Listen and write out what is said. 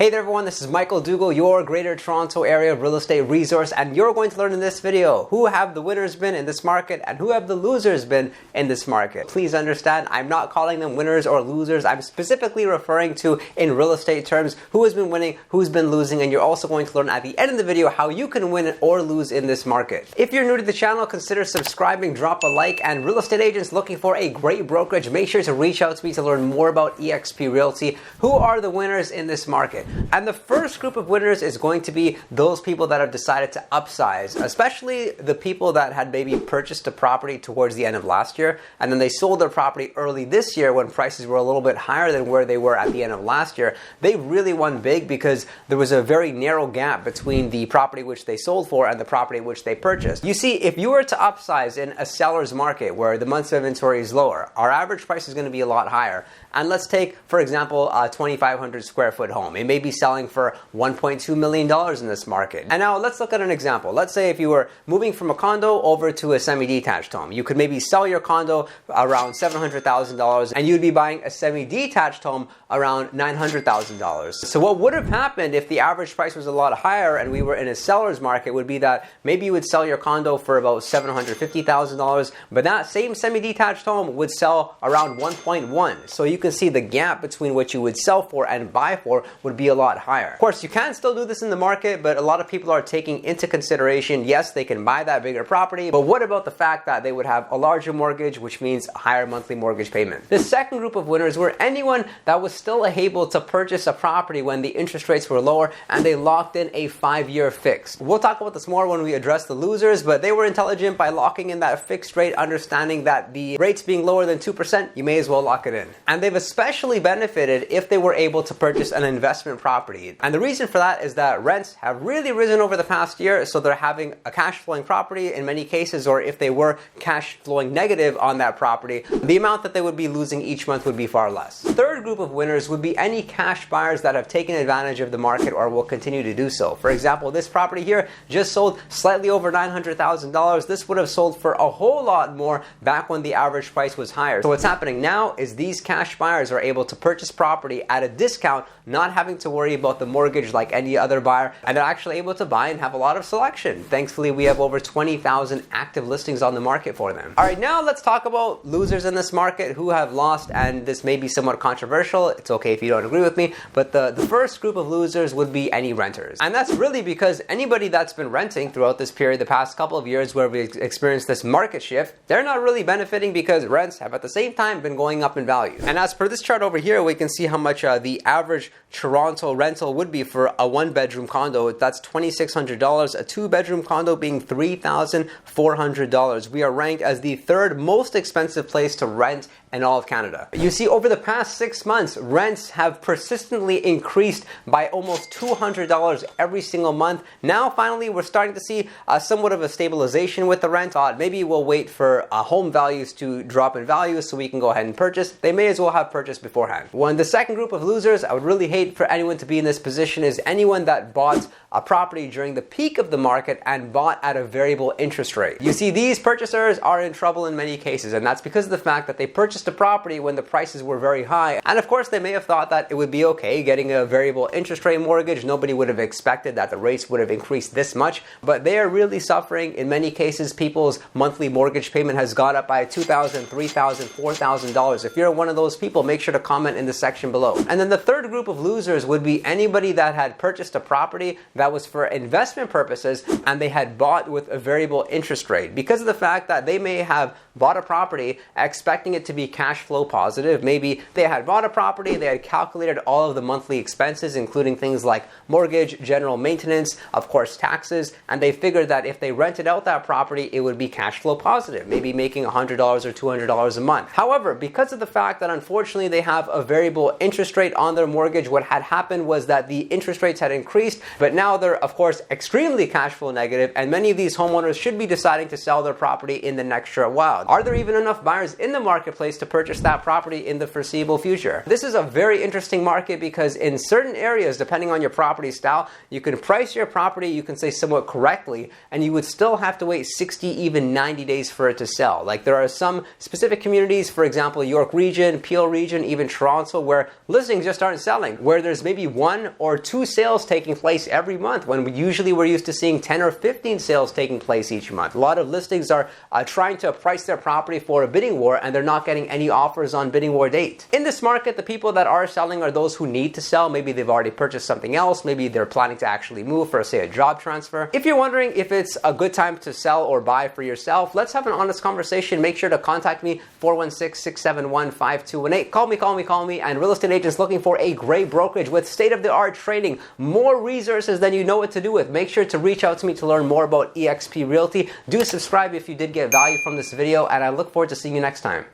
Hey there everyone, this is Michael Dougal, your Greater Toronto Area real estate resource, and you're going to learn in this video who have the winners been in this market and who have the losers been in this market. Please understand, I'm not calling them winners or losers. I'm specifically referring to, in real estate terms, who has been winning, who's been losing, and you're also going to learn at the end of the video how you can win or lose in this market. If you're new to the channel, consider subscribing, drop a like, and real estate agents looking for a great brokerage, make sure to reach out to me to learn more about eXp Realty. Who are the winners in this market? And the first group of winners is going to be those people that have decided to upsize, especially the people that had maybe purchased a property towards the end of last year, and then they sold their property early this year when prices were a little bit higher than where they were at the end of last year. They really won big because there was a very narrow gap between the property which they sold for and the property which they purchased. You see, if you were to upsize in a seller's market where the months of inventory is lower, our average price is going to be a lot higher. And let's take, for example, a 2,500 square foot home. It may be selling for $1.2 million in this market. And now let's look at an example. Let's say if you were moving from a condo over to a semi-detached home, you could maybe sell your condo around $700,000 and you'd be buying a semi-detached home around $900,000. So what would have happened if the average price was a lot higher and we were in a seller's market would be that maybe you would sell your condo for about $750,000, but that same semi-detached home would sell around 1.1. So you can see the gap between what you would sell for and buy for would be a lot higher. Of course, you can still do this in the market, but a lot of people are taking into consideration, yes, they can buy that bigger property, but what about the fact that they would have a larger mortgage, which means a higher monthly mortgage payment? The second group of winners were anyone that was still able to purchase a property when the interest rates were lower and they locked in a 5-year fix. We'll talk about this more when we address the losers, but they were intelligent by locking in that fixed rate, understanding that the rates being lower than 2%, you may as well lock it in. And they've especially benefited if they were able to purchase an investment property. And the reason for that is that rents have really risen over the past year, so they're having a cash flowing property in many cases, or if they were cash flowing negative on that property, the amount that they would be losing each month would be far less. Third group of winners would be any cash buyers that have taken advantage of the market or will continue to do so. For example, this property here just sold slightly over $900,000. This would have sold for a whole lot more back when the average price was higher. So what's happening now is these cash buyers are able to purchase property at a discount, not having to worry about the mortgage like any other buyer, and they're actually able to buy and have a lot of selection. Thankfully, we have over 20,000 active listings on the market for them. All right, now let's talk about losers in this market who have lost, and this may be somewhat controversial. It's okay if you don't agree with me, but the first group of losers would be any renters. And that's really because anybody that's been renting throughout this period, the past couple of years where we've experienced this market shift, they're not really benefiting because rents have at the same time been going up in value. And as per this chart over here, we can see how much the average Toronto rental would be for a one-bedroom condo. That's $2,600. A two-bedroom condo being $3,400. We are ranked as the third most expensive place to rent in all of Canada. You see, over the past 6 months, rents have persistently increased by almost $200 every single month. Now, finally, we're starting to see somewhat of a stabilization with the rent. Maybe we'll wait for home values to drop in value so we can go ahead and purchase. They may as well have purchased beforehand. The second group of losers, I would really hate for anyone to be in this position, is anyone that bought a property during the peak of the market and bought at a variable interest rate. You see, these purchasers are in trouble in many cases, and that's because of the fact that they purchased a property when the prices were very high. And of course, they may have thought that it would be okay getting a variable interest rate mortgage. Nobody would have expected that the rates would have increased this much, but they are really suffering. In many cases, people's monthly mortgage payment has gone up by $2,000, $3,000, $4,000. If you're one of those people, make sure to comment in the section below. And then the third group of losers would be anybody that had purchased a property that was for investment purposes and they had bought with a variable interest rate. Because of the fact that they may have bought a property expecting it to be cash flow positive. Maybe they had bought a property, they had calculated all of the monthly expenses, including things like mortgage, general maintenance, of course taxes, and they figured that if they rented out that property, it would be cash flow positive, maybe making $100 or $200 a month. However, because of the fact that unfortunately they have a variable interest rate on their mortgage, what had happened was that the interest rates had increased, but now they're of course extremely cash flow negative, and many of these homeowners should be deciding to sell their property in the next short while. Are there even enough buyers in the marketplace to purchase that property in the foreseeable future. This is a very interesting market because in certain areas, depending on your property style, you can price your property, you can say somewhat correctly, and you would still have to wait 60, even 90 days for it to sell. Like there are some specific communities, for example, York region, Peel region, even Toronto, where listings just aren't selling, where there's maybe 1 or 2 sales taking place every month, when usually we're used to seeing 10 or 15 sales taking place each month. A lot of listings are trying to price their property for a bidding war, and they're not getting any offers on bidding war date. In this market, the people that are selling are those who need to sell. Maybe they've already purchased something else. Maybe they're planning to actually move for, say, a job transfer. If you're wondering if it's a good time to sell or buy for yourself, let's have an honest conversation. Make sure to contact me, 416-671-5218. Call me. And real estate agents looking for a great brokerage with state-of-the-art training, more resources than you know what to do with. Make sure to reach out to me to learn more about eXp Realty. Do subscribe if you did get value from this video, and I look forward to seeing you next time.